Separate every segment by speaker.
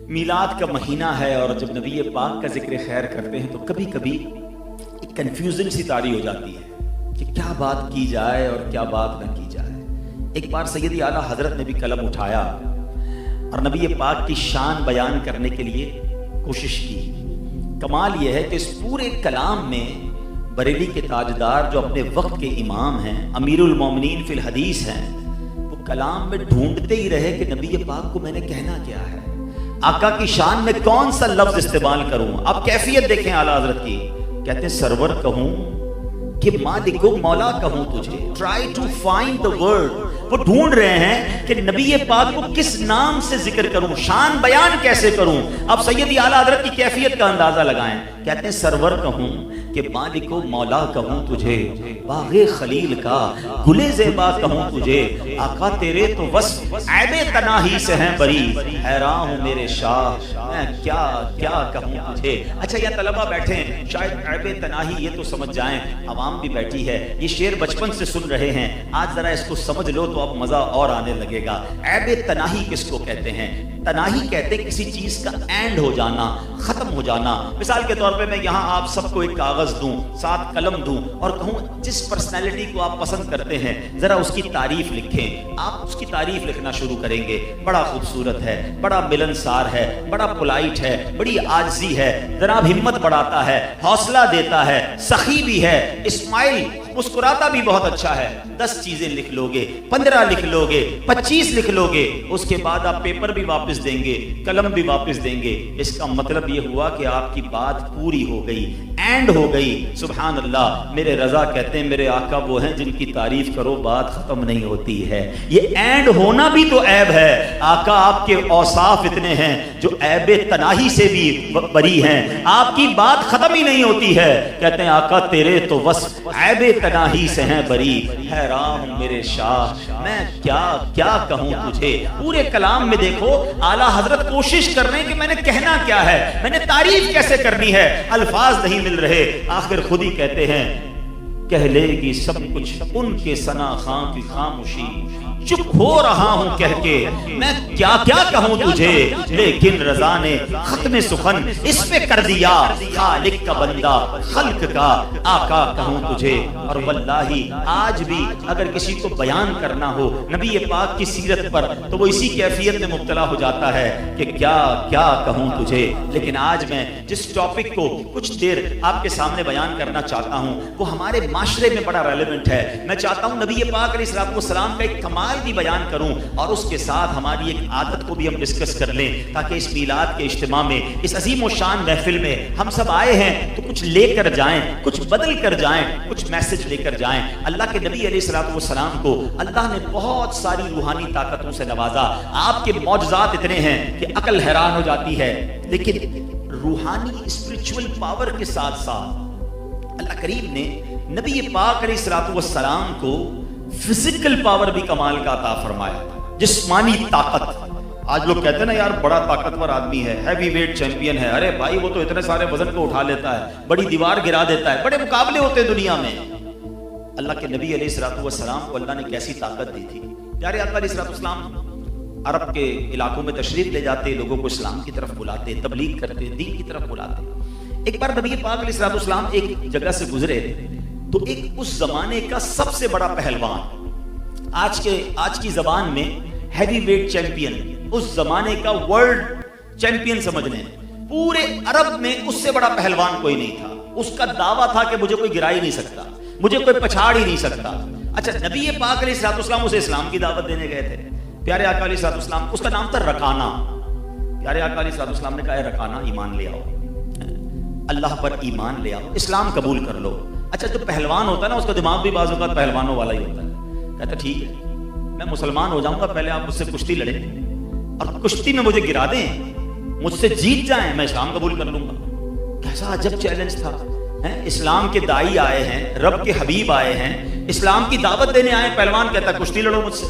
Speaker 1: میلاد کا مہینہ ہے اور جب نبی پاک کا ذکر خیر کرتے ہیں تو کبھی کبھی ایک کنفیوژن سی طاری ہو جاتی ہے کہ کیا بات کی جائے اور کیا بات نہ کی جائے۔ ایک بار سیدی اعلیٰ حضرت نے بھی قلم اٹھایا اور نبی پاک کی شان بیان کرنے کے لیے کوشش کی۔ کمال یہ ہے کہ اس پورے کلام میں بریلی کے تاجدار جو اپنے وقت کے امام ہیں، امیر المومنین فی الحدیث ہیں، وہ کلام میں ڈھونڈتے ہی رہے کہ نبی پاک کو میں نے کہنا کیا ہے، آقا کی شان میں کون سا لفظ استعمال کروں۔ اب کیفیت دیکھیں اعلیٰ حضرت کی، کہتے ہیں سرور کہوں کہ مالک و مولا کہوں تجھے، try to find the word۔ وہ ڈھونڈ رہے ہیں کہ نبی پاک کو کس نام سے ذکر کروں، شان بیان کیسے کروں۔ اب سیدی اعلیٰ حضرت کی کیفیت کا اندازہ لگائیں، کہتے ہیں سرور کہوں کہ مالک و مولا کہوں تجھے، باغ خلیل کا گل زیبا کہوں تجھے، آقا تیرے تو وصف عیب تناہی سے ہیں بری، حیران ہوں میرے شاہ میں کیا کیا کہوں تجھے۔ اچھا یہ طلبہ بیٹھے ہیں، شاید عیب تناہی یہ تو سمجھ جائیں، عوام بھی بیٹھی ہے، یہ شعر بچپن سے سن رہے ہیں، آج ذرا اس کو سمجھ لو تو اب مزہ اور آنے لگے گا۔ عیب تناہی کس کو کہتے ہیں؟ تناہی کہتے ہیں کسی چیز کا اینڈ ہو جانا، ختم ہو جانا۔ مثال کے طور پہ میں یہاں آپ سب کو ایک کاغذ دوں، ساتھ قلم دوں اور کہوں جس پرسنالٹی کو آپ پسند کرتے ہیں ذرا اس کی تعریف لکھیں۔ آپ اس کی تعریف لکھنا شروع کریں گے، بڑا خوبصورت ہے، بڑا ملنسار ہے، بڑا پولائٹ ہے، بڑی عاجزی ہے، جناب ہمت بڑھاتا ہے، حوصلہ دیتا ہے، سخی بھی ہے، اسمائل مسکراتا بھی بہت اچھا ہے۔ 10 چیزیں لکھ لو گے، 15 لکھ لو گے، 25 لکھ لو گے، اس کے بعد آپ پیپر بھی واپس دیں گے، قلم بھی واپس دیں گے۔ اس کا مطلب یہ ہوا کہ آپ کی بات پوری ہو گئی، اینڈ ہو گئی۔ سبحان اللہ، میرے رضا کہتے ہیں میرے آقا وہ ہیں جن کی تعریف کرو بات ختم نہیں ہوتی ہے۔ یہ اینڈ ہونا بھی تو عیب ہے، آقا آپ کے اوصاف اتنے ہیں جو عیب تناہی سے بھی بری ہیں، آپ کی بات ختم ہی نہیں ہوتی ہے۔ کہتے ہیں آقا تیرے تو وصف عیب تناہی سے ہیں بری، حیران ہوں میرے شاہ میں کیا کیا کہوں تجھے۔ پورے کلام میں دیکھو اعلیٰ حضرت کوشش کر رہے ہیں کہ میں نے کہنا کیا ہے، میں نے تعریف کیسے کرنی ہے، الفاظ نہیں مل رہے، آخر خود ہی کہتے ہیں کہہ لے گی سب کچھ ان کے ثنا خاں کی خاموشی، چپ ہو رہا ہوں کہہ کے میں کیا کیا کہوں تجھے، لیکن رضا نے ختم سخن اس پہ کر دیا، خالق کا بندہ خلق کا آقا کہوں تجھے۔ اور واللہ آج بھی اگر کسی کو بیان کرنا ہو نبی پاک کی سیرت پر تو وہ اسی کیفیت میں مبتلا ہو جاتا ہے کہ کیا کیا کہوں تجھے۔ لیکن آج میں جس ٹاپک کو کچھ دیر آپ کے سامنے بیان کرنا چاہتا ہوں وہ ہمارے معاشرے میں بڑا ریلیونٹ ہے۔ میں چاہتا ہوں نبی پاک علیہ السلام کا ایک کمال بھی بیان کروں اور اس کے ساتھ ہماری ایک عادت کو بھی ہم ڈسکس کر لیں، تاکہ اس میلاد کے اجتماع میں اس عظیم و شان محفل میں ہم سب آئے ہیں تو کچھ لے کر جائیں، کچھ بدل کر جائیں، کچھ میسج لے کر جائیں۔ اللہ کے نبی علیہ السلام کو اللہ نے بہت ساری روحانی طاقتوں سے نوازا، آپ کے معجزات اتنے ہیں کہ عقل حیران ہو جاتی ہے، لیکن روحانی اسپرچول پاور کے ساتھ ساتھ اللہ کریم نے نبی پاک علیہ السلام کو فزیکل پاور بھی کمال کا عطا فرمایا، جسمانی طاقت۔ آج لوگ کہتے ہیں نا یار بڑا طاقتور آدمی ہے، ہیوی ویٹ چیمپئن ہے، ارے بھائی وہ تو اتنے سارے وزن کو اٹھا لیتا ہے، بڑی دیوار گرا دیتا ہے، بڑے مقابلے ہوتے ہیں دنیا میں۔ اللہ کے نبی علیہ السلام کو اللہ نے کیسی طاقت دی تھی۔ پیارے آقا علیہ السلام عرب کے علاقوں میں تشریف لے جاتے، لوگوں کو اسلام کی طرف بلاتے، تبلیغ کرتے، دین کی طرف بلاتے۔ ایک بار نبی پاک علیہ السلام ایک جگہ سے گزرے تو ایک اس زمانے کا سب سے بڑا پہلوان، آج کی زبان میں ہیوی ویٹ چیمپئن، اس زمانے کا ورلڈ چیمپئن سمجھ لیں، پورے عرب میں اس سے بڑا پہلوان کوئی نہیں تھا۔ اس کا دعویٰ تھا کہ مجھے کوئی گرا ہی نہیں سکتا، مجھے کوئی پچھاڑ ہی نہیں سکتا۔ اچھا نبی پاک علیہ السلام اسے اسلام کی دعوت دینے گئے تھے۔ پیارے آقا علیہ السلام، اس کا نام تھا رکانہ۔ پیارے آقا علیہ السلام نے کہا ہے رکانہ ایمان لے آؤ، اللہ پر ایمان لے آؤ، اسلام قبول کر لو۔ اچھا جو پہلوان ہوتا ہے نا اس کا دماغ بھی بعض اوقات پہلوانوں والا ہی ہوتا ہے، کہتا ٹھیک ہے میں مسلمان ہو جاؤں گا، پہلے آپ مجھ سے کشتی لڑیں اور کشتی میں مجھے گرا دیں، مجھ سے جیت جائیں، میں اسلام قبول کر لوں گا۔ کیسا عجب چیلنج تھا۔ اسلام کے دائی آئے ہیں، رب کے حبیب آئے ہیں، اسلام کی دعوت دینے آئے، پہلوان کہتا کشتی لڑو مجھ سے۔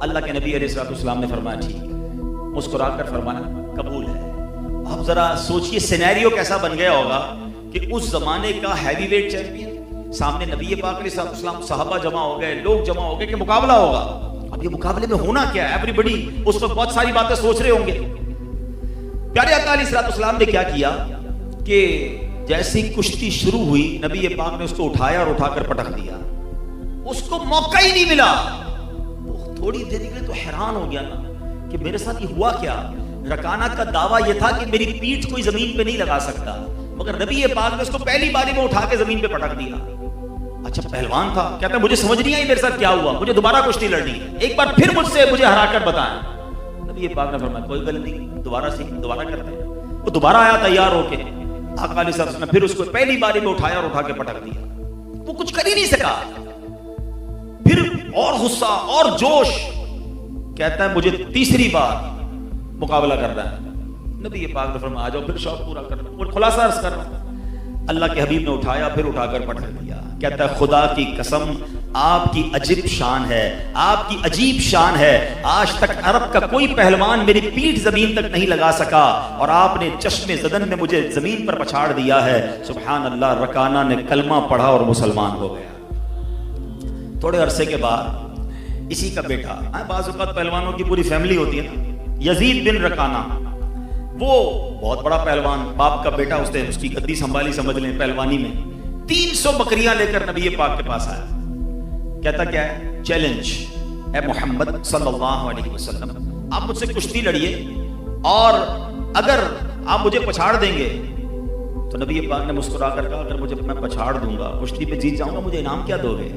Speaker 1: اللہ کے نبی علیہ السلام نے فرمایا ٹھیک ہے، مسکرا کر فرمایا قبول ہے۔ اب ذرا سوچئے سینیریو کیسا بن گیا ہوگا کہ اس زمانے کا ہیوی ویٹ چیمپئن سامنے نبی پاک علیہ السلام، صحابہ جمع ہو گئے، لوگ جمع ہو گئے کہ مقابلہ ہوگا۔ اب یہ مقابلے میں ہونا کیا ہے؟ ایوری بڈی اس وقت بہت ساری باتیں سوچ رہے ہوں گے۔ پیارے آقا علیہ الصلوۃ والسلام نے کیا کیا کہ جیسی کشتی شروع ہوئی نبی پاک نے اس کو اٹھایا اور اٹھا کر پٹک دیا. اس کو موقع ہی نہیں ملا. تھوڑی دیر کے لیے تو حیران ہو گیا نا کہ میرے ساتھ یہ ہوا کیا. رکانہ کا دعویٰ یہ تھا کہ میری پیٹھ کوئی زمین پہ نہیں لگا سکتا, مگر نبی پاک نے اس کو پہلی باری میں اٹھا کے زمین پہ پٹک دیا. اچھا پہلوان تھا, کہتا ہے مجھے سمجھ نہیں آئی میرے ساتھ کیا ہوا, مجھے دوبارہ کشتی لڑنی ہے, ایک بار پھر مجھے ہرا کر بتائیں. نبی پاک نے فرمایا کوئی غلطی نہیں, دوبارہ کرتے ہیں. وہ دوبارہ آیا تیار ہو کے. آقا علیہ السلام نے پھر اس کو پہلی باری میں اٹھایا اور اٹھا کے پٹک دیا. وہ کچھ کر ہی نہیں سکا. پھر اور غصہ اور جوش, کہتا ہے مجھے تیسری بار مقابلہ کرنا ہے. نبی پاک نے فرمایا آ جاؤ پھر شوق پورا کرنا. اور خلاصہ عرض کر رہا ہوں, اللہ کے حبیب نے اٹھایا پھر اٹھا کر پٹک دیا. کہتا ہے خدا کی قسم آپ کی عجیب شان ہے, آپ کی عجیب شان ہے. آج تک عرب کا کوئی پہلوان میری پیٹھ زمین تک نہیں لگا سکا اور آپ نے چشم زدن میں مجھے زمین پر پچھاڑ دیا ہے. سبحان اللہ. رکانہ نے کلمہ پڑھا اور مسلمان ہو گیا. تھوڑے عرصے کے بعد اسی کا بیٹا, بعض اوقات پہلوانوں کی پوری فیملی ہوتی ہے نا, یزید بن رکانہ, وہ بہت بڑا پہلوان, باپ کا بیٹا, اس نے اس کی گدی سنبھالی سمجھ لیں پہلوانی میں. 300 بکریاں لے کر نبی پاک کے پاس آیا. کہتا کیا ہے, چیلنج اے محمد صلی اللہ علیہ وسلم, آپ مجھ سے کشتی لڑیے اور اگر آپ مجھے پچھاڑ دیں گے تو نبی پاک نے مسکرا کر کہا اگر مجھے میں پچھاڑ دوں گا, کشتی پہ جیت جاؤں گا, مجھے انعام کیا دو گے؟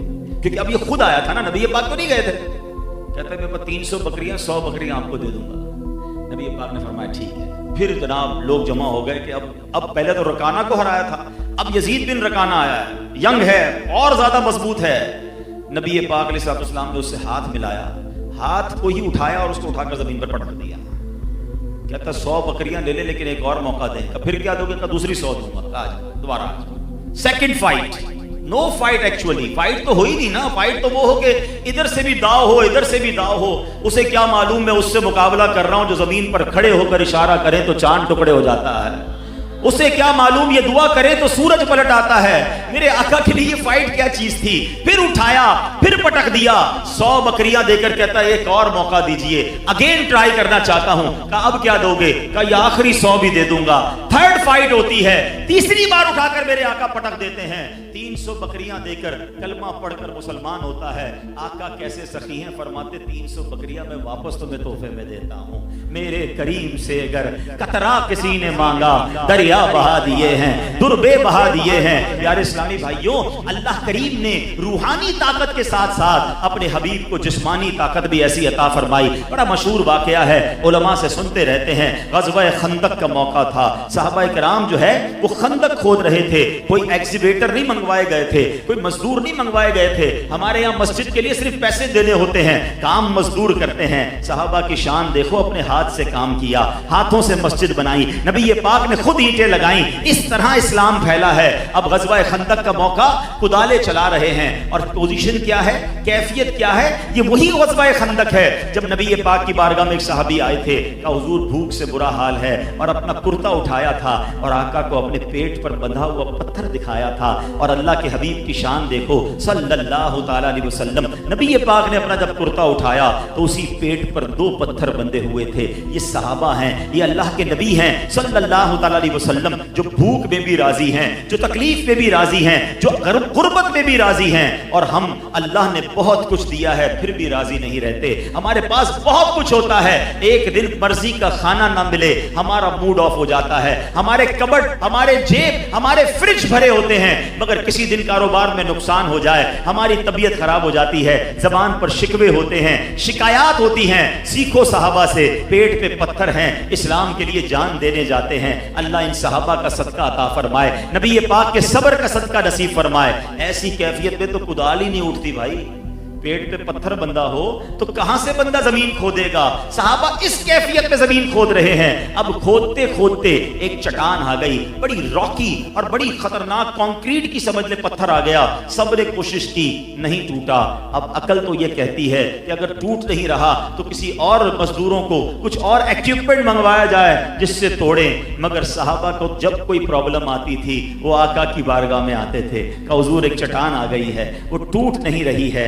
Speaker 1: کیونکہ اب یہ خود آیا تھا نا, نبی پاک تو نہیں گئے تھے. کہتا ہے میں 300 بکریاں 100 بکریاں آپ کو دے دوں گا. نبی پاک نے فرمایا ٹھیک ہے. پھر جناب لوگ جمع ہو گئے کہ اب پہلے تو رکانہ کو ہرایا تھا, اب یزید بن رکانہ آیا ہے, ینگ ہے اور زیادہ مضبوط ہے. نبی پاک علیہ السلام نے اس سے ہاتھ ملایا, ہاتھ کو ہی اٹھایا اور اس کو اٹھا کر زمین پر پٹک دیا. کہتا 100 بکریاں لے لے لیکن ایک اور موقع دیں. پھر کیا دو گے؟ دوسری 100 دوں گا. دوبارہ second fight. No fight, actually fight تو ہو ہی نہیں نا. فائٹ تو وہ ہو کہ ادھر سے بھی داؤ ہو ادھر سے بھی داؤ ہو. اسے کیا معلوم میں اس سے مقابلہ کر رہا ہوں جو زمین پر کھڑے ہو کر اشارہ کرے تو چاند ٹکڑے ہو جاتا ہے. اسے کیا معلوم یہ دعا کرے تو سورج پلٹ آتا ہے. میرے آقا کے لیے فائٹ کیا چیز تھی. پھر اٹھایا پھر پٹک دیا. 100 بکریاں دے کر کہتا ہے ایک اور موقع دیجئے, اگین ٹرائی کرنا چاہتا ہوں. کہا اب کیا دو گے؟ کہا یہ آخری 100 بھی دے دوں گا. تھرڈ فائٹ ہوتی ہے, تیسری بار اٹھا کر میرے آقا پٹک دیتے ہیں. 300 بکریاں دے کر کلمہ پڑھ کر مسلمان ہوتا ہے. آقا کیسے سخی ہیں, فرماتے 300 بکریاں میں واپس تمہیں تحفے میں دیتا ہوں. میرے کریم سے اگر قطرہ کسی نے مانگا دریا بہا دیے ہیں, دربے بہا دیے ہیں. پیارے اسلامی بھائیوں, اللہ کریم نے روحانی طاقت کے ساتھ ساتھ اپنے حبیب کو جسمانی طاقت بھی ایسی عطا فرمائی. بڑا مشہور واقعہ ہے, علماء سے سنتے رہتے ہیں. غزوہ خندق کا موقع تھا. صحابہ کرام جو ہے وہ خندق کھود رہے تھے. کوئی ایکسیویٹر نہیں منگوائے گئے تھے, کوئی مزدور نہیں منگوائے گئے تھے. ہمارے یہاں مسجد کے لیے صرف پیسے دینے ہوتے ہیں, کام مزدور کرتے ہیں. صحابہ کی شان دیکھو, اپنے ہاتھ سے کام کیا, ہاتھوں سے مسجد بنائی. نبی پاک نے خود اینٹیں لگائیں. اس طرح اسلام پھیلا ہے. اب غزوہ خندق کا موقع, کدالے چلا رہے ہیں اور پوزیشن کیا ہے, کیفیت کیا ہے, یہ وہی غزوہ خندق ہے جب نبی پاک کی بارگاہ میں ایک صحابی آئے تھے. کہ حضور بھوک سے برا حال ہے, اور اپنا کرتا اٹھایا تھا اور آقا کو اپنے پیٹ پر بندھا ہوا پتھر دکھایا تھا. اور اللہ کے حبیب کی شان دیکھو صلی اللہ تعالی علیہ وسلم. نبی پاک نے اپنا جب کرتا اٹھایا تو اسی پیٹ پر 2 پتھر بندھے ہوئے تھے. یہ صحابہ ہیں, یہ اللہ کے نبی ہیں صلی اللہ تعالی علیہ وسلم, جو بھوک میں بھی راضی ہیں, جو تکلیف میں بھی راضی ہیں, جو غربت میں بھی راضی ہیں. اور ہم اللہ نے بہت کچھ دیا ہے پھر بھی راضی نہیں رہتے. ہمارے پاس بہت کچھ ہوتا ہے, ایک دن مرضی کا کھانا نہ ملے ہمارا موڈ آف ہو جاتا ہے. ہمارے کبڈ, ہمارے جیب, ہمارے فریج بھرے ہوتے ہیں, مگر کسی دن کاروبار میں نقصان ہو جائے ہماری طبیعت خراب ہو جاتی ہے. زبان پر شکوے ہوتے ہیں, شکایات ہوتی ہیں. سیکھو صحابہ سے, پیٹ پہ پتھر ہیں, اسلام کے لیے جان دینے جاتے ہیں. اللہ ان صحابہ کا صدقہ عطا فرمائے, نبی پاک کے صبر کا صدقہ نصیب فرمائے. ایسی کیفیت میں تو کدال ہی نہیں اٹھتی بھائی. پیٹ پہ پتھر بندہ ہو تو کہاں سے بندہ زمین کھودے گا؟ صحابہ اس کیفیت میں زمین کھود رہے ہیں. اب کھودتے کھودتے ایک چٹان آ گئی, بڑی راکی اور بڑی خطرناک, کانکریٹ کی سمجھ لے پتھر آ گیا. سب نے کوشش کی, نہیں ٹوٹا. اب عقل تو یہ کہتی ہے کہ اگر ٹوٹ نہیں رہا تو کسی اور مزدوروں کو کچھ اور ایکوپمنٹ منگوایا جائے جس سے توڑیں. مگر صحابہ کو جب کوئی پرابلم آتی تھی وہ آقا کی بارگاہ میں آتے تھے کہ حضور ایک چٹان آ گئی ہے, وہ ٹوٹ نہیں رہی ہے.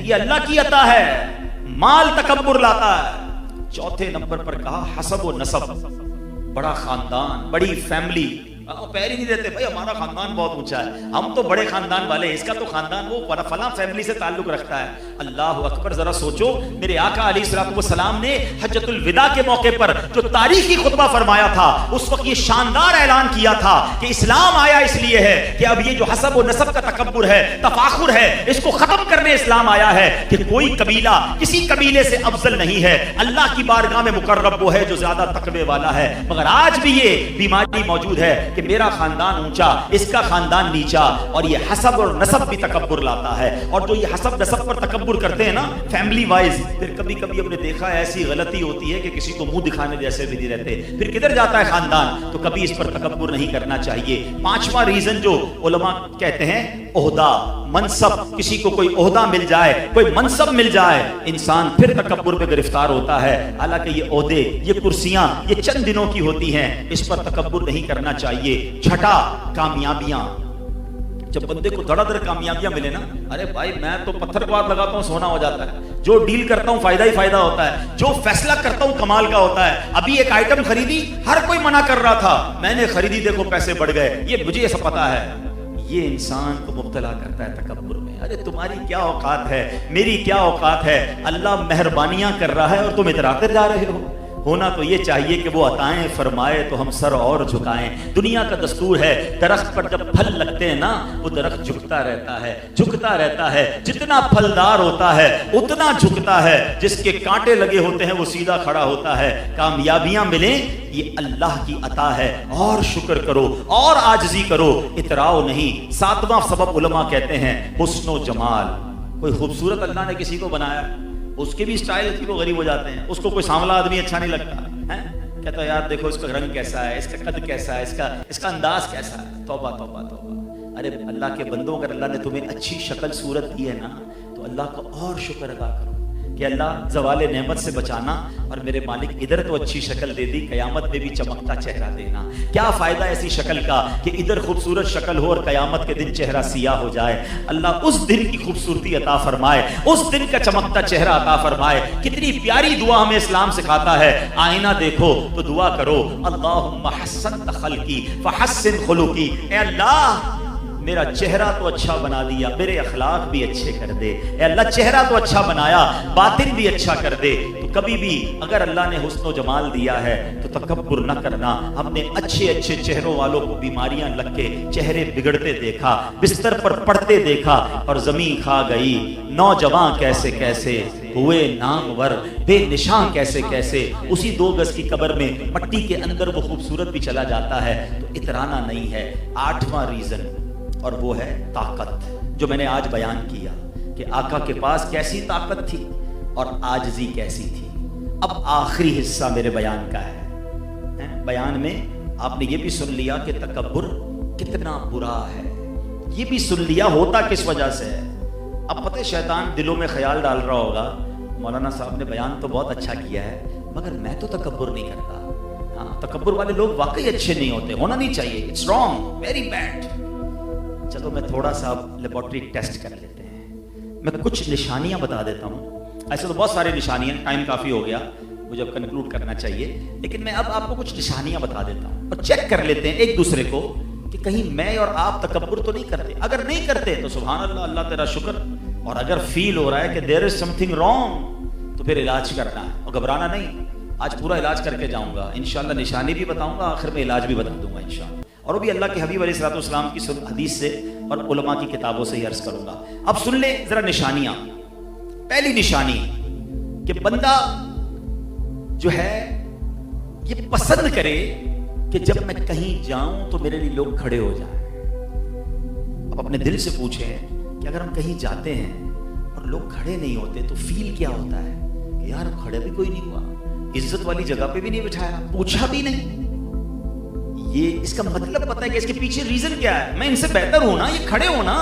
Speaker 1: یہ اللہ کی عطا ہے. مال تکبر لاتا ہے. چوتھے نمبر پر کہا حسب و نسب، بڑا خاندان، بڑی فیملی. پیر ہی نہیں دیتے بھائی ہمارا خاندان بہت اونچا ہے، ہم تو بڑے خاندان والے، اس کا تو خاندان وہ فلاں فیملی سے تعلق رکھتا ہے. اللہ اکبر. ذرا سوچو میرے آقا علیہ الصلوۃ والسلام نے حجۃ الوداع کے موقع پر جو تاریخی خطبہ فرمایا تھا، اس وقت یہ شاندار اعلان کیا تھا کہ اسلام آیا اس لیے ہے کہ اب یہ جو حسب و نسب کا تکبر ہے، تفاخر ہے، اس کو ختم کرنے اسلام آیا ہے کہ کوئی قبیلہ کسی قبیلے سے افضل نہیں ہے. اللہ کی بارگاہ میں مقرب وہ ہے جو زیادہ تقوی والا ہے. مگر آج بھی یہ بیماری موجود ہے کہ میرا خاندان اونچا، اس کا خاندان نیچا، اور یہ حسب اور نسب بھی تکبر لاتا ہے. اور جو یہ حسب نسب پر تکبر کرتے ہیں نا فیملی وائز، پھر کبھی کبھی ہم نے دیکھا ہے ایسی غلطی ہوتی ہے کہ کسی کو منہ دکھانے جیسے بھی نہیں رہتے، پھر کدھر جاتا ہے خاندان. تو کبھی اس پر تکبر نہیں کرنا چاہیے. پانچواں ریزن جو علماء کہتے ہیں، عہدہ، منصب. کسی کو کوئی عہدہ مل جائے، کوئی منصب مل جائے، انسان پھر تکبر پہ گرفتار ہوتا ہے. حالانکہ یہ عہدے، یہ کرسیاں، یہ چند دنوں کی ہوتی ہیں، اس پر تکبر نہیں کرنا چاہیے. چھٹا، کامیابیاں. جب بندے کو دھڑا دھڑ کامیابیاں ملے نا، ارے بھائی میں تو پتھر کو ہاتھ لگاتا ہوں سونا ہو جاتا ہے. جو ڈیل کرتا ہوں فائدہ ہی فائدہ ہوتا ہے، جو فیصلہ کرتا ہوں کمال کا ہوتا ہے. ابھی ایک آئٹم خریدی، ہر کوئی منع کر رہا تھا، میں نے خریدی، دیکھو پیسے بڑھ گئے، یہ مجھے ایسا پتا ہے. یہ انسان کو مبتلا کرتا ہے تکبر میں. ارے تمہاری کیا اوقات ہے، میری کیا اوقات ہے. اللہ مہربانیاں کر رہا ہے اور تم اتراتے جا رہے ہو. ہونا تو یہ چاہیے کہ وہ عطائیں فرمائے تو ہم سر اور جھکائیں. دنیا کا دستور ہے، درخت پر جب پھل لگتے ہیں نا، وہ درخت جھکتا رہتا ہے، جھکتا رہتا ہے. جتنا پھلدار ہوتا ہے اتنا جھکتا ہے، جس کے کانٹے لگے ہوتے ہیں وہ سیدھا کھڑا ہوتا ہے. کامیابیاں ملیں یہ اللہ کی عطا ہے، اور شکر کرو اور عاجزی کرو، اتراؤ نہیں. ساتواں سبب علماء کہتے ہیں حسن و جمال. کوئی خوبصورت اللہ نے کسی کو بنایا، اس کے بھی اسٹائل کی وہ غریب ہو جاتے ہیں. اس کو کوئی سانولا آدمی اچھا نہیں لگتا، کہتا ہے یار دیکھو اس کا رنگ کیسا ہے، اس کا قد کیسا ہے، اس کا انداز کیسا ہے. توبہ توبہ توبہ. ارے اللہ کے بندوں، اگر اللہ نے تمہیں اچھی شکل صورت دی ہے نا تو اللہ کا اور شکر ادا کرو کہ اللہ زوال نعمت سے بچانا، اور میرے مالک ادھر تو اچھی شکل دے دی، قیامت میں بھی چمکتا چہرہ دینا. کیا فائدہ ایسی شکل کا کہ ادھر خوبصورت شکل ہو اور قیامت کے دن چہرہ سیاہ ہو جائے. اللہ اس دن کی خوبصورتی عطا فرمائے، اس دن کا چمکتا چہرہ عطا فرمائے. کتنی پیاری دعا ہمیں اسلام سکھاتا ہے. آئینہ دیکھو تو دعا کرو، اللہم حسنت خلقی فحسن خلقی. اے اللہ میرا چہرہ تو اچھا بنا دیا، میرے اخلاق بھی اچھے کر دے. اے اللہ چہرہ تو اچھا بنایا، باطن بھی اچھا کر دے. تو کبھی بھی اگر اللہ نے حسن و جمال دیا ہے تو تکبر نہ کرنا. ہم نے اچھے اچھے چہروں والوں کو بیماریاں لگ کے چہرے بگڑتے دیکھا، بستر پر پڑتے دیکھا، اور زمین کھا گئی. نوجوان کیسے کیسے ہوئے نامور، بے نشان کیسے کیسے. اسی 2 گز کی قبر میں مٹی کے اندر وہ خوبصورت بھی چلا جاتا ہے. تو اترانا نہیں ہے. 8واں ریزن، اور وہ ہے طاقت، جو میں نے آج بیان کیا کہ آقا کے پاس کیسی طاقت تھی اور عاجزی کیسی تھی. اب آخری حصہ میرے بیان کا ہے. بیان میں آپ نے یہ بھی سن لیا کہ تکبر کتنا برا ہے، یہ بھی سن لیا ہوتا کس وجہ سے ہے. اب پتہ شیطان دلوں میں خیال ڈال رہا ہوگا مولانا صاحب نے بیان تو بہت اچھا کیا ہے مگر میں تو تکبر نہیں کرتا. ہاں تکبر والے لوگ واقعی اچھے نہیں ہوتے، ہونا نہیں چاہیے. It's wrong, very bad. چلو میں تھوڑا سا لیبورٹری ٹیسٹ کر لیتے ہیں. میں کچھ نشانیاں بتا دیتا ہوں. ایسے تو بہت ساری نشانیاں، ٹائم کافی ہو گیا مجھے اب کنکلوڈ کرنا چاہیے، لیکن میں اب آپ کو کچھ نشانیاں بتا دیتا ہوں اور چیک کر لیتے ہیں ایک دوسرے کو کہ کہیں میں اور آپ تکبر تو نہیں کرتے. اگر نہیں کرتے تو سبحان اللہ، اللہ تیرا شکر. اور اگر فیل ہو رہا ہے کہ دیر از سم تھنگ رانگ تو پھر علاج کرنا ہے اور گھبرانا نہیں. آج پورا علاج کر کے جاؤں گا انشاءاللہ. نشانی بھی بتاؤں گا، آخر میں علاج بھی بتا دوں گا انشاءاللہ. اور وہ بھی اللہ کے حبیب علیہ الصلوۃ والسلام کی حدیث سے اور علماء کی کتابوں سے ہی عرض کروں گا. اب سن لیں ذرا نشانیاں. پہلی نشانی کہ بندہ جو ہے یہ پسند کرے کہ جب میں کہیں جاؤں تو میرے لیے لوگ کھڑے ہو جائیں. اب اپنے دل سے پوچھیں کہ اگر ہم کہیں جاتے ہیں اور لوگ کھڑے نہیں ہوتے تو فیل کیا ہوتا ہے کہ یار کھڑے بھی کوئی نہیں ہوا، عزت والی جگہ پہ بھی نہیں بٹھایا، پوچھا بھی نہیں. یہ اس کا مطلب پتہ ہے کہ اس کے پیچھے ریزن کیا ہے. میں ان سے بہتر ہوں نا، یہ کھڑے ہوں نا،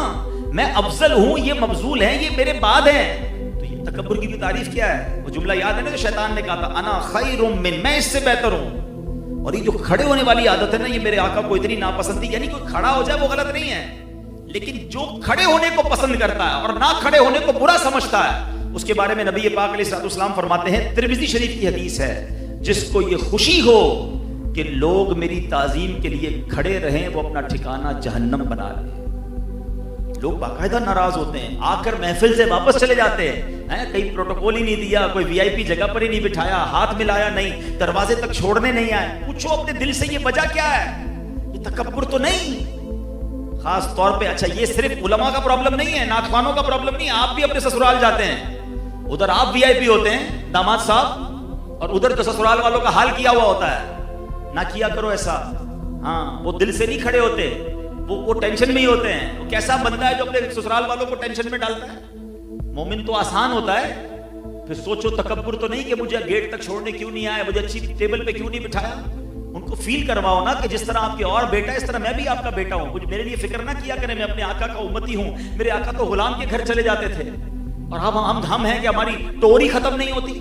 Speaker 1: میں افضل ہوں، یہ مفضول ہیں، یہ میرے بعد ہیں. تو یہ تکبر کی بھی تعریف کیا ہے. وہ جملہ یاد ہے نا جو شیطان نے کہا تھا، انا خیر من، میں اس سے بہتر ہوں. اور یہ جو کھڑے ہونے والی عادت ہے نا، یہ میرے آقا کو اتنی ناپسند تھی. یعنی کوئی کھڑا ہو جائے وہ غلط نہیں ہے، لیکن جو کھڑے ہونے کو پسند کرتا ہے اور نہ کھڑے ہونے کو برا سمجھتا ہے، اس کے بارے میں نبی پاک علیہ الصلوۃ والسلام فرماتے ہیں، ترمذی شریف کی حدیث ہے، جس کو یہ خوشی ہو کہ لوگ میری تعظیم کے لیے کھڑے رہیں، وہ اپنا ٹھکانہ جہنم بنا لے۔ لوگ باقاعدہ ناراض ہوتے ہیں، آ کر محفل سے واپس چلے جاتے ہیں، کہیں پروٹوکول ہی نہیں دیا، کوئی وی آئی پی جگہ پر ہی نہیں بٹھایا، ہاتھ ملایا نہیں، دروازے تک چھوڑنے نہیں آئے۔ پوچھو اپنے دل سے، یہ وجہ کیا ہے؟ یہ تکبر تو نہیں؟ خاص طور پہ اچھا یہ صرف علماء کا پرابلم نہیں ہے، ناتخوانوں کا پرابلم نہیں ہے، آپ بھی اپنے سسرال جاتے ہیں، ادھر آپ وی آئی پی ہوتے ہیں داماد صاحب، اور ادھر تو سسرال والوں کا حال کیا ہوا ہوتا ہے۔ نہ کیا کرو ایسا، ہاں وہ دل سے نہیں کھڑے ہوتے، وہ ٹینشن میں ہی ہوتے ہیں۔ وہ کیسا بندہ ہے جو اپنے سسرال والوں کو ٹینشن میں ڈالتا ہے؟ مومن تو آسان ہوتا ہے۔ پھر سوچو تکبر تو نہیں کہ مجھے گیٹ تک چھوڑنے کیوں نہیں آیا، مجھے اچھی ٹیبل پہ کیوں نہیں بٹھایا۔ ان کو فیل کرواؤ نا کہ جس طرح آپ کے اور بیٹا اس طرح میں بھی آپ کا بیٹا ہوں، مجھے میرے لیے فکر نہ کیا کریں، میں اپنے آقا کا امتی ہوں۔ میرے آقا تو غلام کے گھر چلے جاتے تھے، اور ہم ہیں کہ ہماری ٹوری ختم نہیں ہوتی۔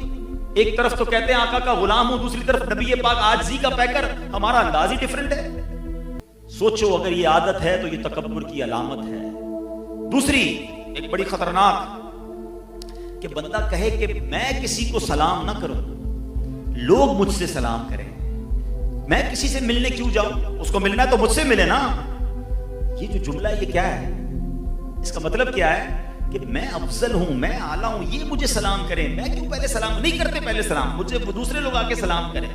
Speaker 1: ایک طرف تو کہتے ہیں آقا کا غلام ہوں، دوسری طرف نبی پاک عاجزی کا پیکر، ہمارا انداز ہی ڈیفرنٹ ہے۔ سوچو اگر یہ عادت ہے تو یہ تکبر کی علامت ہے۔ دوسری ایک بڑی خطرناک، کہ بندہ کہے کہ میں کسی کو سلام نہ کروں، لوگ مجھ سے سلام کریں، میں کسی سے ملنے کیوں جاؤں، اس کو ملنا ہے تو مجھ سے ملے نا۔ یہ جو جملہ ہے یہ کیا ہے؟ اس کا مطلب کیا ہے کہ میں افضل ہوں، میں اعلیٰ ہوں، یہ مجھے سلام کریں، میں کیوں پہلے سلام نہیں کرتے؟ پہلے سلام مجھے دوسرے لوگ آ کے سلام کریں،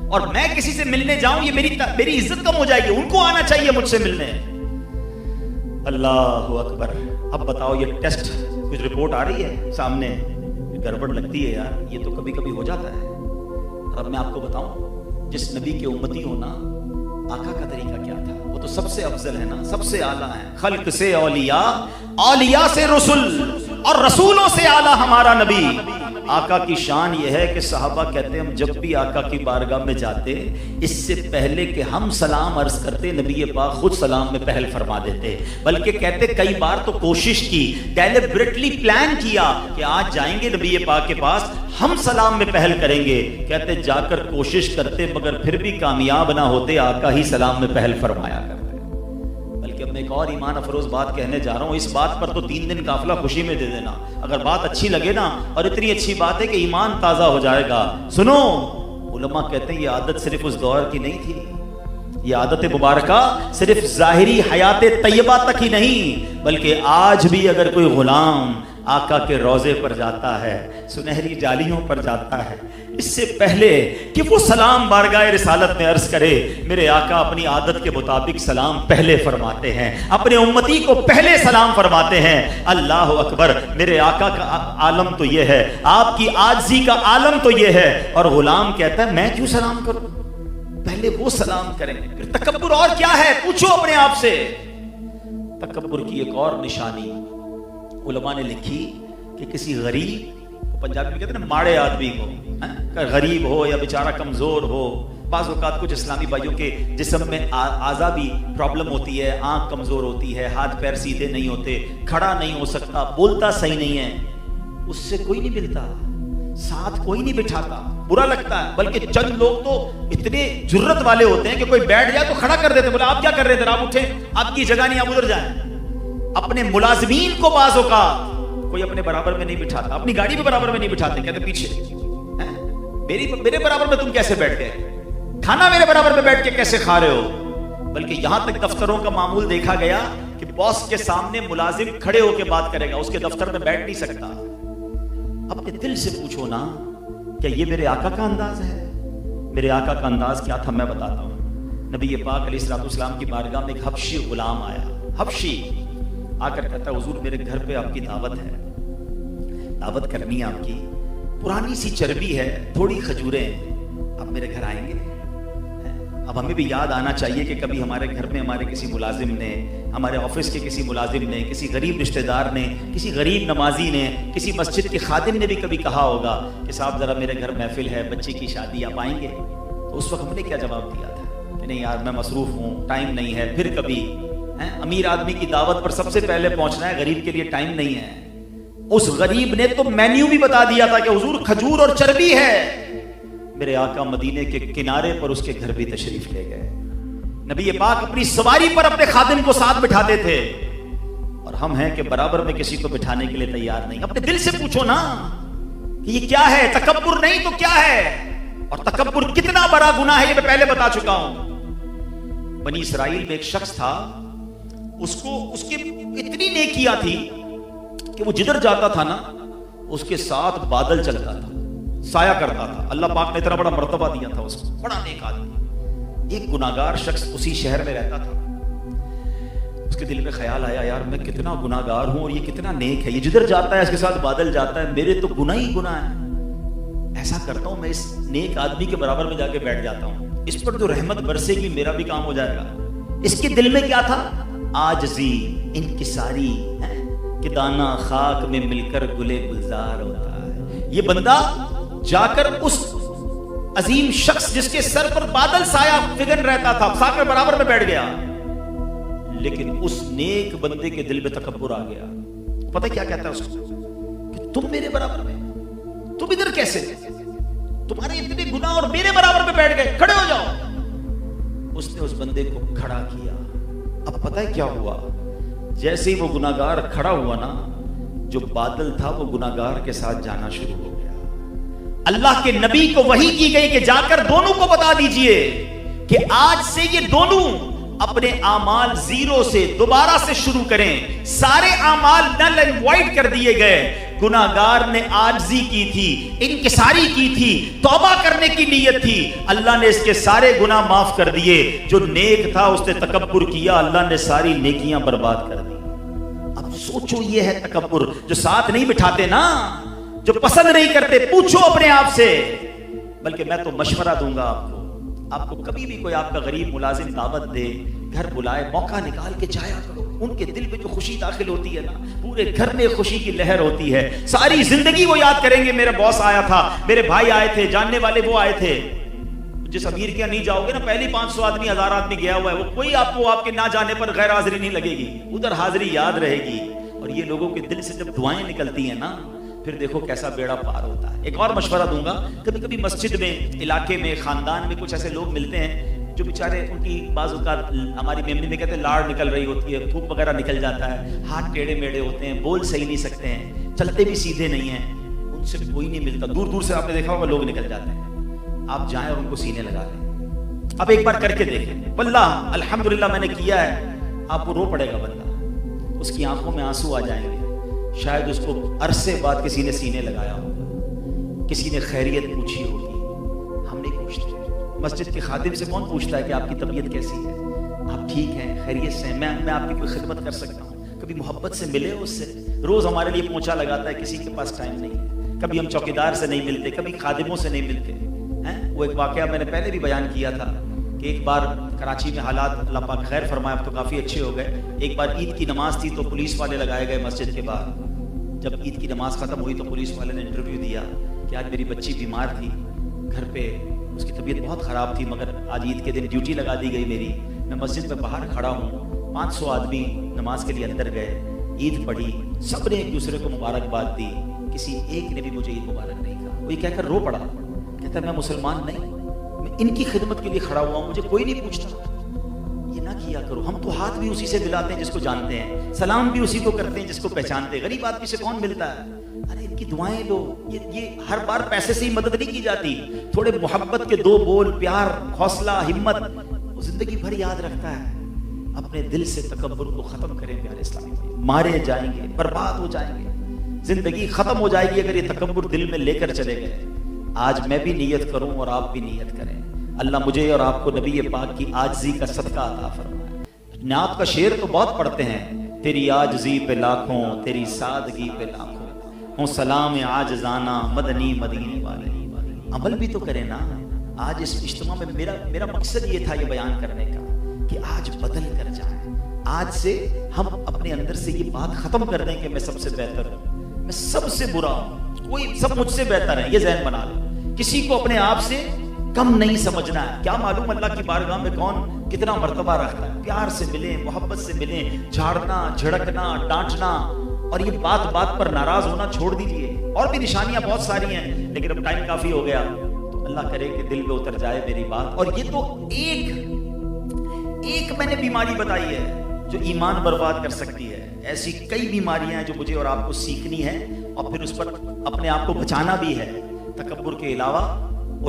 Speaker 1: اور میں کسی سے ملنے جاؤں یہ میری عزت کم ہو جائے گی، ان کو آنا چاہیے مجھ سے ملنے۔ اللہ اکبر۔ اب بتاؤ یہ ٹیسٹ کچھ رپورٹ آ رہی ہے سامنے، گڑبڑ لگتی ہے یار، یہ تو کبھی کبھی ہو جاتا ہے۔ اور اب میں آپ کو بتاؤں، جس نبی کے امتی ہو نا، آقا کا طریقہ کیا تھا؟ وہ تو سب سے افضل ہے نا، سب سے اعلیٰ ہے، خلق سے اولیاء، اولیاء سے رسول، اور رسولوں سے اعلیٰ ہمارا نبی۔ آقا کی شان یہ ہے کہ صحابہ کہتے ہیں ہم جب بھی آقا کی بارگاہ میں جاتے، اس سے پہلے کہ ہم سلام عرض کرتے، نبی پاک خود سلام میں پہل فرما دیتے۔ بلکہ کہتے کئی بار تو کوشش کی، ڈیلیبریٹلی پلان کیا کہ آج جائیں گے نبی پاک کے پاس، ہم سلام میں پہل کریں گے۔ کہتے جا کر کوشش کرتے مگر پھر بھی کامیاب نہ ہوتے، آقا ہی سلام میں پہل فرمایا کرتے۔ بلکہ اب میں ایک اور ایمان افروز بات کہنے جا رہا ہوں، اس بات پر تو 3 دن قافلہ خوشی میں دے دینا، اگر بات اچھی لگے نا، اور اتنی اچھی بات ہے کہ ایمان تازہ ہو جائے گا۔ سنو، علماء کہتے ہیں یہ عادت صرف اس دور کی نہیں تھی، یہ عادت مبارکہ صرف ظاہری حیات طیبہ تک ہی نہیں، بلکہ آج بھی اگر کوئی غلام آقا کے روضے پر جاتا ہے، سنہری جالیوں پر جاتا ہے، اس سے پہلے کہ وہ سلام بارگاہ رسالت میں عرض کرے، میرے آقا اپنی عادت کے مطابق سلام پہلے فرماتے ہیں، اپنے امتی کو پہلے سلام فرماتے ہیں۔ اللہ اکبر۔ میرے آقا کا عالم تو یہ ہے، آپ کی عاجزی کا عالم تو یہ ہے، اور غلام کہتا ہے میں کیوں سلام کروں، پہلے وہ سلام کریں۔ پھر تکبر اور کیا ہے؟ پوچھو اپنے آپ سے۔ تکبر کی ایک اور نشانی علماء نے لکھی کہ کسی غریب، پنجابی میں کہتے ہیں نا ماڑے آدمی کو، غریب ہو یا بیچارہ کمزور ہو، بعض اوقات کچھ اسلامی بھائیوں کے جسم میں اعضاء بھی پرابلم ہوتی ہے، آنکھ کمزور ہوتی ہے، ہاتھ پیر سیدھے نہیں ہوتے، کھڑا نہیں ہو سکتا، بولتا صحیح نہیں ہے، اس سے کوئی نہیں ملتا، ساتھ کوئی نہیں بٹھاتا، برا لگتا ہے۔ بلکہ چند لوگ تو اتنے جرت والے ہوتے ہیں کہ کوئی بیٹھ جائے تو کھڑا کر دیتے، بولے آپ کیا کر رہے تھے، آپ اٹھیں، آپ کی جگہ نہیں، آپ ادھر جائیں۔ اپنے ملازمین کو بعض اوقات کوئی اپنے برابر میں نہیں بٹھاتا، اپنی گاڑی میں برابر میں نہیں بٹھاتے، کہتے پیچھے، میرے برابر میں تم کیسے بیٹھ گئے، کھانا میرے برابر میں بیٹھ کے کیسے کھا رہے ہو۔ بلکہ یہاں تک دفتروں کا معمول دیکھا گیا کہ باس کے سامنے ملازم کھڑے ہو کے بات کرے گا، اس کے دفتر میں بیٹھ نہیں سکتا۔ اپنے دل سے پوچھو نا، کیا یہ میرے آقا کا انداز ہے؟ میرے آقا کا انداز کیا تھا میں بتاتا ہوں۔ نبی پاک علیہ الصلوۃ والسلام کی بارگاہ میں ایک حبشی غلام آیا، حبشی آ کر کہتا ہے حضور میرے گھر پہ آپ کی دعوت ہے، دعوت کرنی ہے آپ کی، پرانی سی چربی ہے، تھوڑی کھجوریں، آپ میرے گھر آئیں گے؟ اب ہمیں بھی یاد آنا چاہیے کہ کبھی ہمارے گھر میں ہمارے کسی ملازم نے، ہمارے آفس کے کسی ملازم نے، کسی غریب رشتہ دار نے، کسی غریب نمازی نے، کسی مسجد کے خادم نے بھی کبھی کہا ہوگا کہ صاحب ذرا میرے گھر محفل ہے، بچے کی شادی، آپ آئیں گے؟ تو اس وقت ہم نے کیا جواب دیا تھا کہ نہیں یار میں مصروف ہوں، ٹائم نہیں ہے، پھر کبھی۔ امیر آدمی کی دعوت پر سب سے پہلے پہنچنا ہے، غریب کے لیے ٹائم نہیں ہے۔ اس غریب نے تو مینیو بھی بتا دیا تھا کہ حضور کھجور اور چربی ہے۔ میرے آقا مدینے کے کنارے پر اس کے گھر بھی تشریف لے گئے۔ نبی پاک اپنی سواری پر اپنے خادم کو ساتھ بٹھاتے تھے، ہم ہیں کہ برابر میں کسی کو بٹھانے کے لیے تیار نہیں. اپنے دل سے پوچھو نا کہ یہ کیا ہے. تکبر نہیں تو کیا ہے, اور تکبر کتنا بڑا گناہ ہے یہ میں پہلے بتا چکا ہوں. بنی اسرائیل میں ایک شخص تھا, اس کی اتنی نیکیاں تھی کہ وہ جدھر جاتا تھا نا اس کے ساتھ بادل چلتا تھا, سایہ کرتا تھا. اللہ پاک نے اتنا بڑا مرتبہ دیا تھا اس کو, بڑا نیک آدمی. ایک گناہگار شخص اسی شہر میں رہتا تھا. اس کے دل میں خیال آیا, یار میں کتنا گناہگار ہوں اور یہ کتنا نیک ہے, یہ جدھر جاتا ہے اس کے ساتھ بادل جاتا ہے, میرے تو گناہ ہی گناہ ہے. ایسا کرتا ہوں میں اس نیک آدمی کے برابر میں جا کے بیٹھ جاتا ہوں, اس پر جو رحمت برسے گی میرا بھی کام ہو جائے گا. اس کے دل میں کیا تھا؟ عاجزی, انکساری, کہ دانا خاک میں مل کر گلے گلزار ہوتا ہے. یہ بندہ جا کر اس عظیم شخص جس کے سر پر بادل سایہ فگن رہتا تھا, ساتھ میں برابر میں بیٹھ گیا. لیکن اس نیک بندے کے دل میں تکبر آ گیا. پتہ کیا کہتا ہے اس کو؟ کہ تم میرے برابر میں, تم ادھر کیسے, تمہارے اتنے گناہ اور میرے برابر میں بیٹھ گئے, کھڑے ہو جاؤ. اس نے اس بندے کو کھڑا کیا. اب پتہ ہے کیا ہوا؟ جیسے ہی وہ گناہگار کھڑا ہوا نا, جو بادل تھا وہ گناہگار کے ساتھ جانا شروع ہو گیا. اللہ کے نبی کو وحی کی گئی کہ جا کر دونوں کو بتا دیجئے کہ آج سے یہ دونوں اپنے اعمال زیرو سے دوبارہ سے شروع کریں. سارے اعمال نل اینڈ وائڈ کر دیے گئے. گناہگار نے عاجزی کی تھی, انکساری کی تھی, توبہ کرنے کی نیت تھی, اللہ نے اس کے سارے گناہ معاف کر دیے. جو نیک تھا اس نے تکبر کیا, اللہ نے ساری نیکیاں برباد کر دی. اب سوچو, یہ ہے تکبر. جو ساتھ نہیں بٹھاتے نا, جو پسند نہیں کرتے, پوچھو اپنے آپ سے. بلکہ میں تو مشورہ دوں گا آپ کو کبھی بھی کوئی آپ کا غریب ملازم دعوت دے, گھر بلائے, موقع نکال کے جایا کرو. ان کے دل میں جو خوشی داخل ہوتی ہے نا, پورے گھر میں خوشی کی لہر ہوتی ہے. ساری زندگی وہ یاد کریں گے, میرا باس آیا تھا, میرے بھائی آئے تھے, جاننے والے وہ آئے تھے. جس امیر کے نہیں جاؤ گے نا, پہلی 500 آدمی 1000 آدمی گیا ہوا ہے, وہ کوئی آپ کو آپ کے نہ جانے پر غیر حاضری نہیں لگے گی, ادھر حاضری یاد رہے گی. اور یہ لوگوں کے دل سے جب دعائیں نکلتی ہیں نا, پھر دیکھو کیسا بیڑا پار ہوتا ہے. ایک اور مشورہ دوں گا, کبھی کبھی مسجد میں, علاقے میں, خاندان میں کچھ ایسے لوگ ملتے ہیں جو بیچارے, ان کی بعض اوقات ہماری میموری میں کہتے ہیں لاڑ نکل رہی ہوتی ہے, تھوک وغیرہ نکل جاتا ہے, ہاتھ ٹیڑے میڑے ہوتے ہیں, بول صحیح نہیں سکتے ہیں, چلتے بھی سیدھے نہیں ہیں, ان سے کوئی نہیں ملتا. دور دور سے آپ نے دیکھا ہوگا لوگ نکل جاتے ہیں. آپ جائیں اور ان کو سینے لگا لیں. اب ایک بار کر کے دیکھیں, واللہ الحمدللہ میں نے کیا ہے, آپ کو رو پڑے گا بندہ, اس کی آنکھوں میں آنسو آ جائیں گے. شاید اس کو عرصے بعد کسی نے سینے لگایا ہوگا, کسی نے خیریت پوچھی ہوگی. ہم نہیں پوچھتے. مسجد کے خادم سے کون پوچھتا ہے کہ آپ کی طبیعت کیسی ہے, آپ ٹھیک ہیں, خیریت سے, میں آپ کی کوئی خدمت کر سکتا ہوں. کبھی محبت سے ملے اس سے. روز ہمارے لیے پوچھا لگاتا ہے, کسی کے پاس ٹائم نہیں ہے. کبھی ہم چوکیدار سے نہیں ملتے, کبھی خادموں سے نہیں ملتے. وہ ایک واقعہ میں نے پہلے بھی بیان کیا تھا کہ ایک بار کراچی میں حالات اللہ پاک خیر فرمائے, اب تو کافی اچھے ہو گئے. ایک بار عید کی نماز تھی تو پولیس والے لگائے گئے مسجد کے باہر. جب عید کی نماز ختم ہوئی تو پولیس والے نے انٹرویو دیا کہ آج میری بچی بیمار تھی گھر پہ, اس کی طبیعت بہت خراب تھی, مگر آج عید کے دن ڈیوٹی لگا دی گئی میری, میں مسجد میں باہر کھڑا ہوں. 500 آدمی نماز کے لیے اندر گئے, عید پڑھی, سب نے ایک دوسرے کو مبارکباد دی, کسی ایک نے بھی مجھے عید مبارک نہیں کہا. وہ یہ کہہ کر رو پڑا, کہتا میں مسلمان نہیں, میں ان کی خدمت کے لیے کھڑا ہوا ہوں, مجھے کوئی نہیں پوچھتا. یہ نہ کیا کرو. ہم تو ہاتھ بھی اسی سے ملاتے ہیں جس کو جانتے ہیں, سلام بھی اسی کو کرتے ہیں جس کو پہچانتے ہیں. غریب آدمی سے کون ملتا ہے؟ ارے ان کی دعائیں لو. یہ ہر بار پیسے سے ہی مدد نہیں کی جاتی. تھوڑے محبت کے 2 بول, پیار, حوصلہ, ہمت, وہ زندگی بھر یاد رکھتا ہے. اپنے دل سے تکبر کو ختم کریں پیارے اسلامی بھائی. مارے جائیں گے, برباد ہو جائیں گے, زندگی ختم ہو جائے گی اگر یہ تکبر دل میں لے کر چلے گئے. آج میں بھی نیت کروں اور آپ بھی نیت کریں. اللہ مجھے اور آپ کو نبی پاک کی عاجزی کا صدقہ عطا فرمائے. نعت کا شعر تو بہت پڑھتے ہیں, تیری عاجزی پہ لاکھوں, تیری سادگی پہ لاکھوں, ہوں سلام عاجزانہ مدنی مدینے والے. عمل بھی تو کریں نا. آج اس اجتماع میں میرا مقصد یہ تھا یہ بیان کرنے کا کہ آج بدل کر جائیں. آج سے ہم اپنے اندر سے یہ بات ختم کر دیں کہ میں سب سے بہتر ہوں, میں سب سے برا ہوں, کوئی سب مجھ سے بہتر ہے. یہ ذہن بنا لو. کسی کو اپنے آپ سے کم نہیں سمجھنا ہے. کیا معلوم اللہ کی بارگاہ میں کون کتنا مرتبہ رکھتا ہے. پیار سے ملیں, محبت سے ملیں. جھاڑنا, جھڑکنا, ڈانٹنا اور یہ بات بات پر ناراض ہونا چھوڑ دیجئے. اور بھی نشانیاں بہت ساری ہیں لیکن اب ٹائم کافی ہو گیا, تو اللہ کرے کہ دل میں اتر جائے میری بات. اور یہ تو ایک میں نے بیماری بتائی ہے جو ایمان برباد کر سکتی ہے. ایسی کئی بیماریاں ہیں جو مجھے اور آپ کو سیکھنی ہے اور پھر اس پر اپنے آپ کو بچانا بھی ہے. تکبر کے علاوہ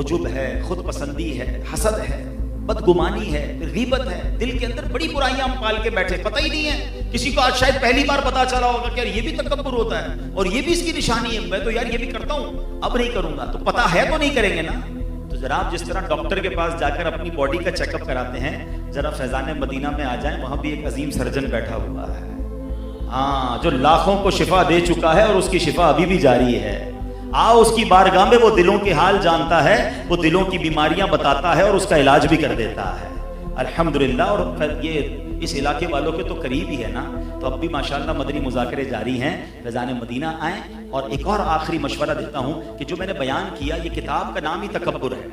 Speaker 1: عجب ہے, خود پسندی ہے, حسد ہے, بدگمانی ہے, غیبت ہے. دل کے اندر بڑی برائیاں ہم پال کے بیٹھے, پتہ ہی نہیں ہے. کسی کو آج شاید پہلی بار پتا چلا ہوگا کہ یار یہ بھی تکبر ہوتا ہے اور یہ بھی اس کی نشانی ہے. میں تو یار یہ بھی کرتا ہوں, اب نہیں کروں گا. تو پتہ ہے تو نہیں کریں گے نا. تو ذرا آپ جس طرح ڈاکٹر کے پاس جا کر اپنی باڈی کا چیک اپ کراتے ہیں, ذرا فیضان مدینہ میں آ جائیں, وہاں بھی ایک عظیم سرجن بیٹھا ہوا ہے, ہاں, جو لاکھوں کو شفا دے چکا ہے اور اس کی شفا ابھی بھی جاری ہے. آؤ اس کی بارگاہ میں, وہ دلوں کے حال جانتا ہے, وہ دلوں کی بیماریاں بتاتا ہے اور اس کا علاج بھی کر دیتا ہے. الحمدللہ. اور یہ اس علاقے والوں کے تو قریب ہی ہے نا, تو اب بھی ماشاءاللہ مدنی مذاکرے جاری ہیں. فیضان مدینہ آئیں. اور ایک اور آخری مشورہ دیتا ہوں کہ جو میں نے بیان کیا, یہ کتاب کا نام ہی تکبر ہے.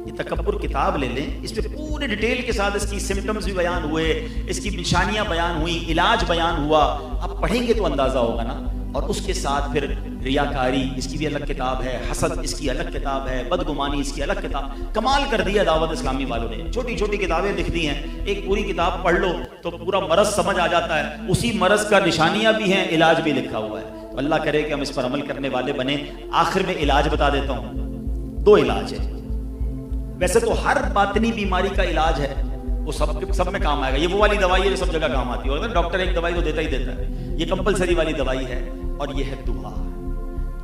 Speaker 1: یہ تکبر کتاب لے لیں, اس میں پورے ڈیٹیل کے ساتھ اس کی سمپٹمز بھی بیان ہوئے, اس کی نشانیاں بیان ہوئی, علاج بیان ہوا. آپ پڑھیں گے تو اندازہ ہوگا نا. اور اس کے ساتھ پھر ریاکاری, اس کی بھی الگ کتاب ہے, حسد اس کی الگ کتاب ہے, بدگمانی اس کی الگ کتاب. کمال کر دیا دعوت اسلامی والوں نے, چھوٹی چھوٹی کتابیں لکھ دی ہیں. ایک پوری کتاب پڑھ لو تو پورا مرض سمجھ آ جاتا ہے, اسی مرض کا نشانیاں بھی ہیں, علاج بھی لکھا ہوا ہے. تو اللہ کرے کہ ہم اس پر عمل کرنے والے بنیں. آخر میں علاج بتا دیتا ہوں, 2 علاج ہے. ویسے تو ہر باطنی بیماری کا علاج ہے, وہ سب میں کام آئے گا. یہ وہ والی دوائی ہے جو سب جگہ کام آتی ہے, ڈاکٹر ایک دوائی تو دیتا ہی دیتا ہے. یہ کمپلسری والی دوائی ہے, اور یہ ہے دعا.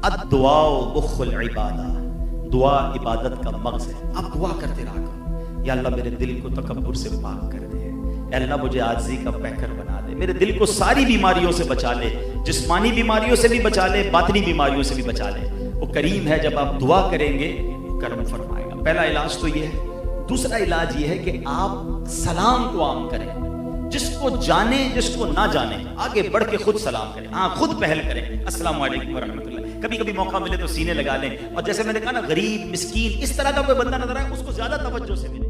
Speaker 1: الدعاء مخ العبادہ, دعا عبادت کا مغز ہے. آپ دعا کرتے رہا کرو, یا اللہ میرے دل کو تکبر سے پاک کر دے, اے اللہ مجھے عاجزی کا پیکر بنا دے, میرے دل کو ساری بیماریوں سے بچا لے, جسمانی بیماریوں سے بھی بچا لے, باطنی بیماریوں سے بھی بچا لے. وہ کریم ہے, جب آپ دعا کریں گے کرم فرمائے گا. پہلا علاج تو یہ ہے. دوسرا علاج یہ ہے کہ آپ سلام کو عام کریں. جس کو جانے جس کو نہ جانے, آگے بڑھ کے خود سلام کریں. ہاں, خود پہل کریں, السلام علیکم ورحمۃ اللہ. کبھی کبھی موقع ملے تو سینے لگا لیں. اور جیسے میں نے کہا نا, غریب مسکین اس طرح کا کوئی بندہ نظر آئے, اس کو زیادہ توجہ سے ملے.